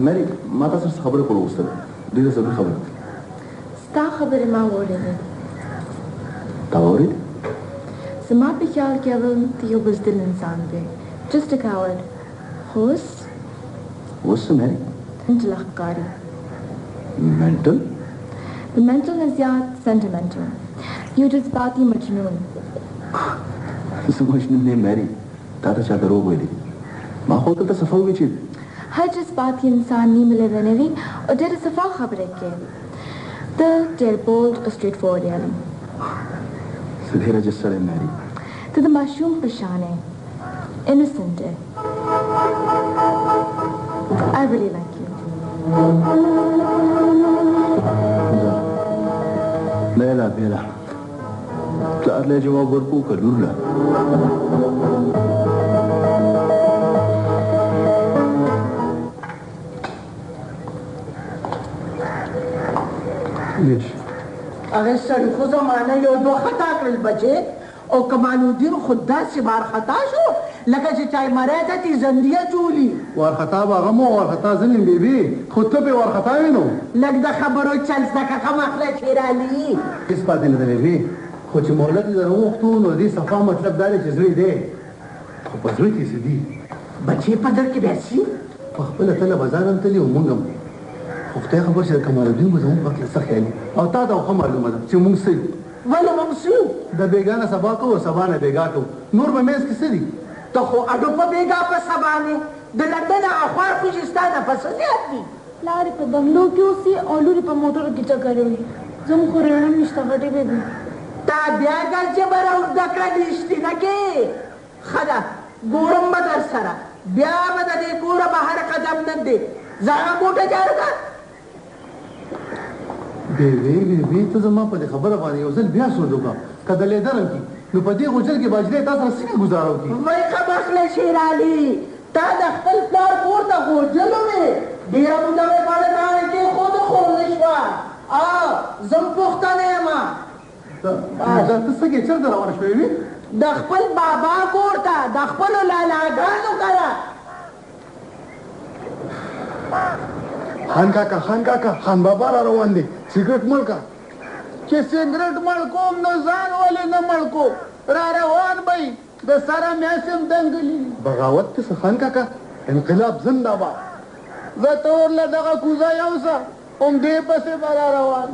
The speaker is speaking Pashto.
ماري ما تاسو څه خبره کول وستل دې څه خبره ستا خبره ما وړه تا وړه زما په خیال کې اول ته یو بزدل انسان دی just a coward خوس ماري mental ښکاري mental the mental نه زیات sentimental یو جذباتي مجنون زه مجنون نه ماري تا ته چا دروغ ویلي ما خو ته صفه وی چې هر جذباتي انسان نیمه لرنوي او ډېره صفا خبره کوي ته ډېر bold او straight forward یې زه ډېره جسره ماري ته د ماشوم په شان یې innocent یې I really like you لا بيلا پلار له جواب ورکو که لور له هغه سړي خو زمانه یو دوه خطا کړل بچې او کمال الدین خود داسې وارخطا شو لکه چې چای مری ته تیزندیه چولي وارخطا به هغه مو وارخطا زنیم بیبي خو ته پې وارخطا وې نو لږ د خبرو چل زده که ښه مخله شیرعلي هېڅ پاتې نه ده بیبي خو چې مهلت یې در وغوښتو نو دې صفا مطلب دا دی چې زړه یې دی خو په زړه کې څه دي بچې په در کې بیا سي په خپله تله بازار هم تلي او مونږ هم خو خدای خبر چې د کمال الدین به زموږ په هکله څه خیالي او تا ته ښه معلومه ده چې مونږ څه یو ولې موږ څه یو د بېګا نه سبا کوو سبا نه بېګا کوو نور به منځ کې څه دي ته خو اډو په بېګا په سبانې د لندن اخوار خو چې ستا نه پسه زیات دي لارې په بنګلو کې اوسي او لورې په موټرو کې چکرې وي زموږ خو رڼا هم نشته غټې بېبي تا بیا ګرچې به راوږده کړه رښتینه کې ښه ده ګورم به در سره بیا به د دې کوره بهر قدم نه دی زه هغه موټه جارو کړه بیبي ته زما په دې خبره باندې یو ځل بیا سوچ وکړه که د لیدرم کې نو په دې غوجل کې باجدې تا سره څنګه ګزاره وکړي وای خبخله شیرعلي تا د خپل پلار کور ته غوجل وې ډېره موده مې باندې باندې کېښود خو نه شوه زم پوښتنه یم دا ته څنګه چېرته روانه شوې وې د خپل بابا کور ته د خپلو لالاګانو کره خان کاکا خان بابا را روان دی سګرټ مړ کا چې سګرټ مړ کوم نو ځان ولې نه مړ کو را روان بی د سره میاسم دنګلی بغاوت ته خان کاکا انقلاب زنده باد زه ته ورله دغه کوزه یوسه هم دې پسې به را روان